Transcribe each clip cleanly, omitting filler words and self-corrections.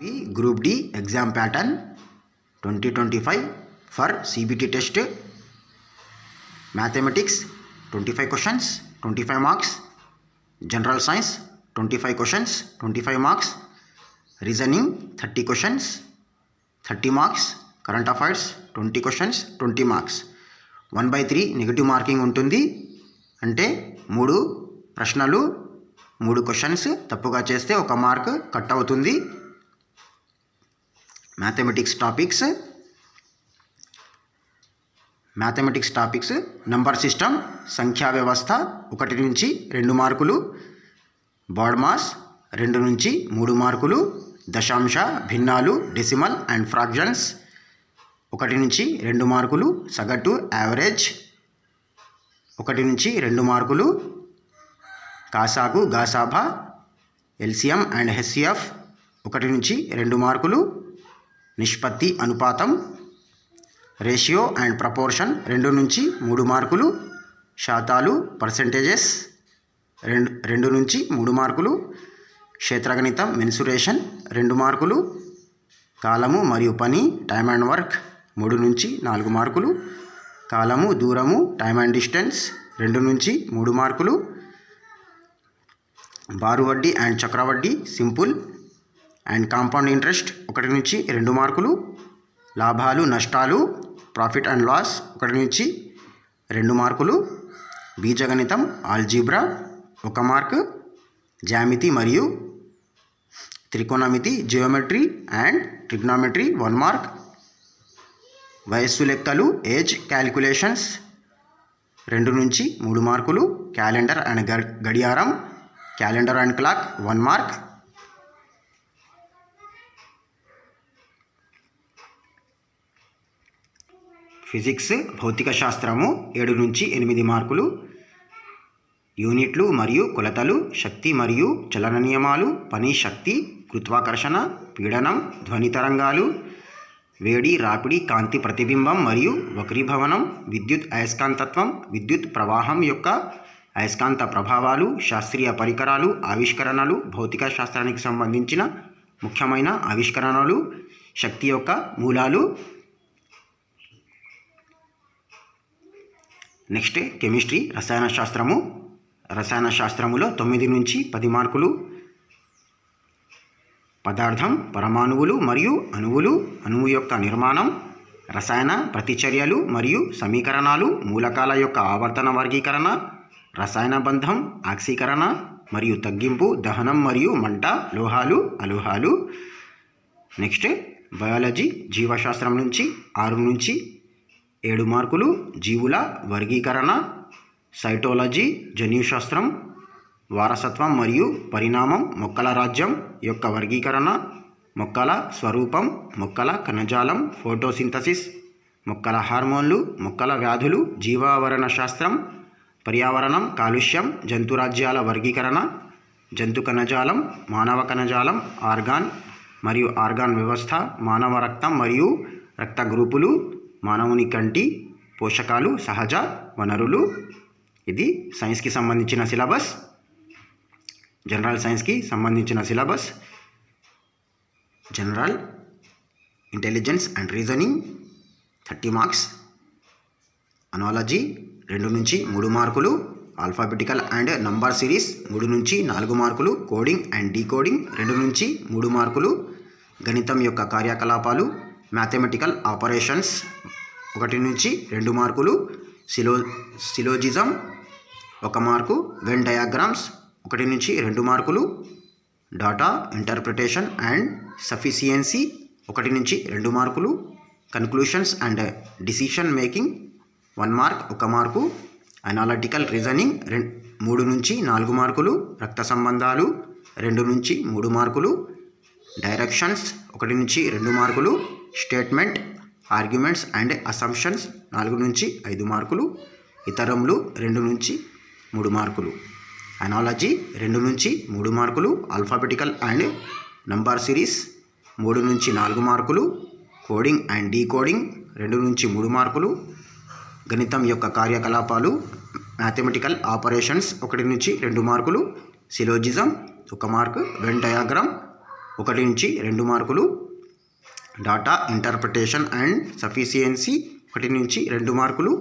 Group D exam pattern 2025 for CBT test. Mathematics 25 questions, 25 marks. General Science 25 questions, 25 marks. Reasoning 30 questions, 30 marks. Current Affairs 20 questions, 20 marks. 1/3 negative marking ఉంటుంది. అంటే 3 ప్రశ్నలు 3 questions తప్పుగా చేస్తే 1 mark cut అవుతుంది. Mathematics topics number system సంఖ్యా వ్యవస్థ 1 నుంచి 2 మార్కులు. బాడ్ మాస్ 2 నుంచి 3 మార్కులు. దశాంశ భిన్నాలు డెసిమల్ అండ్ ఫ్రాక్షన్స్ 1 నుంచి 2 మార్కులు. సగటు యావరేజ్ 1 నుంచి 2 మార్కులు. కాసాగు గాసాబా ఎల్సిఎం అండ్ హెచ్సిఎఫ్ 1 నుంచి 2 మార్కులు. నిష్పత్తి అనుపాతం రేషియో అండ్ ప్రపోర్షన్ 2 నుంచి 3 మార్కులు. శాతాలు పర్సెంటేజెస్ 2 నుంచి 3 మార్కులు. క్షేత్రగణితం మెన్సురేషన్ 2 మార్కులు. కాలము మరియు పని టైమ్ అండ్ వర్క్ 3 నుంచి 4 మార్కులు. కాలము దూరము టైమ్ అండ్ డిస్టెన్స్ 2 నుంచి 3 మార్కులు. బారు వడ్డీ అండ్ చక్రవడ్డీ సింపుల్ అండ్ కాంపౌండ్ ఇంట్రెస్ట్ 1 నుంచి 2 మార్కులు. లాభాలు నష్టాలు ప్రాఫిట్ అండ్ లాస్ 1 నుంచి 2 మార్కులు. బీజగణితం ఆల్జీబ్రా 1 మార్క్. జ్యామితి మరియు త్రికోణమితి జియోమెట్రీ అండ్ ట్రిగ్నామెట్రీ 1 మార్క్. వయస్సు లెక్కలు ఏజ్ క్యాలిక్యులేషన్స్ 2 నుంచి 3 మార్కులు. క్యాలెండర్ అండ్ గడియారం calendar and clock 1 mark. Physics భౌతిక శాస్త్రము 7 నుంచి 8 మార్కులు. యూనిట్లు మరియు కొలతలు శక్తి మరియు చలన నియమాలు పని శక్తి గురుత్వాకర్షణ పీడనం ధ్వని తరంగాలు వేడి రాపిడి కాంతి ప్రతిబింబం మరియు వక్రీభవనం విద్యుత్ అయస్కాంతత్వం విద్యుత్ ప్రవాహం యొక్క అయస్కాంత ప్రభావాలు శాస్త్రీయ పరికరాలు ఆవిష్కరణలు భౌతిక శాస్త్రానికి సంబంధించిన ముఖ్యమైన ఆవిష్కరణలు శక్తి యొక్క మూలాలు. నెక్స్ట్ కెమిస్ట్రీ రసాయన శాస్త్రములో 9 నుంచి 10 మార్కులు. పదార్థం పరమాణువులు మరియు అణువులు అణువు యొక్క నిర్మాణం రసాయన ప్రతిచర్యలు మరియు సమీకరణాలు మూలకాల యొక్క ఆవర్తన వర్గీకరణ రసాయన బంధం ఆక్సీకరణ మరియు తగ్గింపు దహనం మరియు మంట లోహాలు అలోహాలు. నెక్స్ట్ బయాలజీ జీవశాస్త్రం నుంచి 6 నుంచి 7 మార్కులు. జీవుల వర్గీకరణ సైటోలజీ జన్యుశాస్త్రం వారసత్వం మరియు పరిణామం మొక్కల రాజ్యం యొక్క వర్గీకరణ మొక్కల స్వరూపం మొక్కల కణజాలం ఫోటోసింథసిస్ మొక్కల హార్మోన్లు మొక్కల వ్యాధులు జీవావరణ శాస్త్రం పర్యావరణం కాలుష్యం జంతురాజ్యాల వర్గీకరణ జంతు కణజాలం మానవ కణజాలం ఆర్గాన్ మరియు ఆర్గాన్ వ్యవస్థ మానవ రక్తం మరియు రక్త గ్రూపులు మానవుని కంటి పోషకాలు సహజ వనరులు. ఇది సైన్స్కి సంబంధించిన సిలబస్. జనరల్ సైన్స్కి సంబంధించిన syllabus. General intelligence and reasoning 30 marks. Analogy 2 నుంచి 3 మార్కులు. ఆల్ఫాబెటికల్ అండ్ నంబర్ సిరీస్ 3 నుంచి 4 మార్కులు. కోడింగ్ అండ్ డీకోడింగ్ 2 నుంచి 3 మార్కులు. గణితం యొక్క కార్యకలాపాలు మ్యాథమెటికల్ ఆపరేషన్స్ 1 నుంచి 2 మార్కులు. Syllogism 1 mark. వెన్ డయాగ్రామ్స్ 1 నుంచి 2 మార్కులు. డాటా ఇంటర్ప్రిటేషన్ అండ్ సఫిషియన్సీ 1 నుంచి 2 మార్కులు. Conclusions and decision making 1 mark 1 mark. Analytical reasoning 3 నుంచి 4 మార్కులు. రక్త సంబంధాలు 2 నుంచి 3 మార్కులు. డైరెక్షన్స్ 1 నుంచి 2 మార్కులు. స్టేట్మెంట్ ఆర్గ్యుమెంట్స్ అండ్ అసంప్షన్స్ 4 నుంచి 5 మార్కులు. ఇతరములు 2 నుంచి 3 మార్కులు. అనాలజీ 2 నుంచి 3 మార్కులు. ఆల్ఫాబెటికల్ అండ్ నంబర్ సిరీస్ 3 నుంచి 4 మార్కులు. కోడింగ్ అండ్ డీకోడింగ్ 2 నుంచి 3 మార్కులు. గణితం యొక్క కార్యకలాపాలు మ్యాథమెటికల్ ఆపరేషన్స్ 1 నుంచి 2 మార్కులు. Syllogism 1 mark. వెన్ డయాగ్రామ్ 1 నుంచి 2 మార్కులు. డాటా ఇంటర్ప్రిటేషన్ అండ్ సఫిషియన్సీ 1 నుంచి 2 మార్కులు.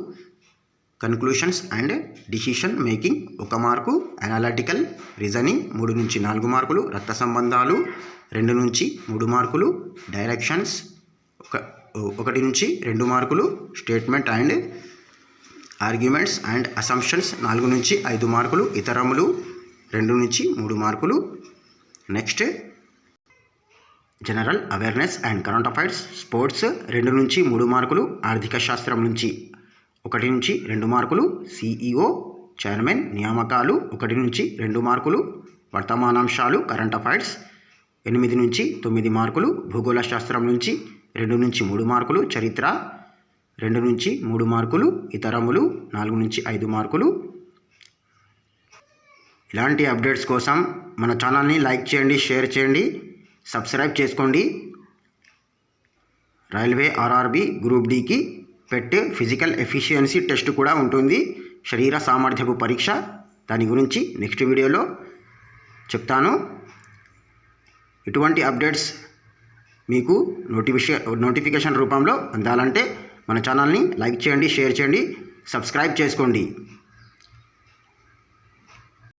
Conclusions and decision making 1 mark. Analytical reasoning 3 నుంచి 4 మార్కులు. రక్త సంబంధాలు 2 నుంచి 3 మార్కులు. డైరెక్షన్స్ 1 నుంచి 2 మార్కులు. Statement and arguments and assumptions 4 నుంచి 5 మార్కులు. ఇతరములు 2 నుంచి 3 మార్కులు. Next general awareness and current affairs sports 2 నుంచి 3 మార్కులు. ఆర్థిక శాస్త్రం నుంచి 1 నుంచి 2 మార్కులు. సిఇఓ చైర్మన్ నియామకాలు 1 నుంచి 2 మార్కులు. వర్తమానాంశాలు కరెంట్ అఫైర్స్ 8 నుంచి 9 మార్కులు. భూగోళ శాస్త్రం నుంచి 2 నుంచి 3 మార్కులు. చరిత్ర 2 నుంచి 3 మార్కులు. ఇతరములు 4 నుంచి 5 మార్కులు. ఇలాంటి అప్డేట్స్ కోసం మన ఛానల్ని లైక్ చేయండి, షేర్ చేయండి, సబ్స్క్రైబ్ చేసుకోండి. రైల్వే ఆర్ఆర్బి గ్రూప్ డికి పెట్ ఫిజికల్ ఎఫిషియన్సీ టెస్ట్ కూడా ఉంటుంది, శరీర సామర్థ్యపు పరీక్ష. దాని గురించి నెక్స్ట్ వీడియోలో చెప్తాను. ఇటువంటి అప్డేట్స్ మీకు నోటిఫికేషన్ రూపంలో అందాలంటే మన ఛానల్ని లైక్ చేయండి, షేర్ చేయండి, సబ్స్క్రైబ్ చేసుకోండి.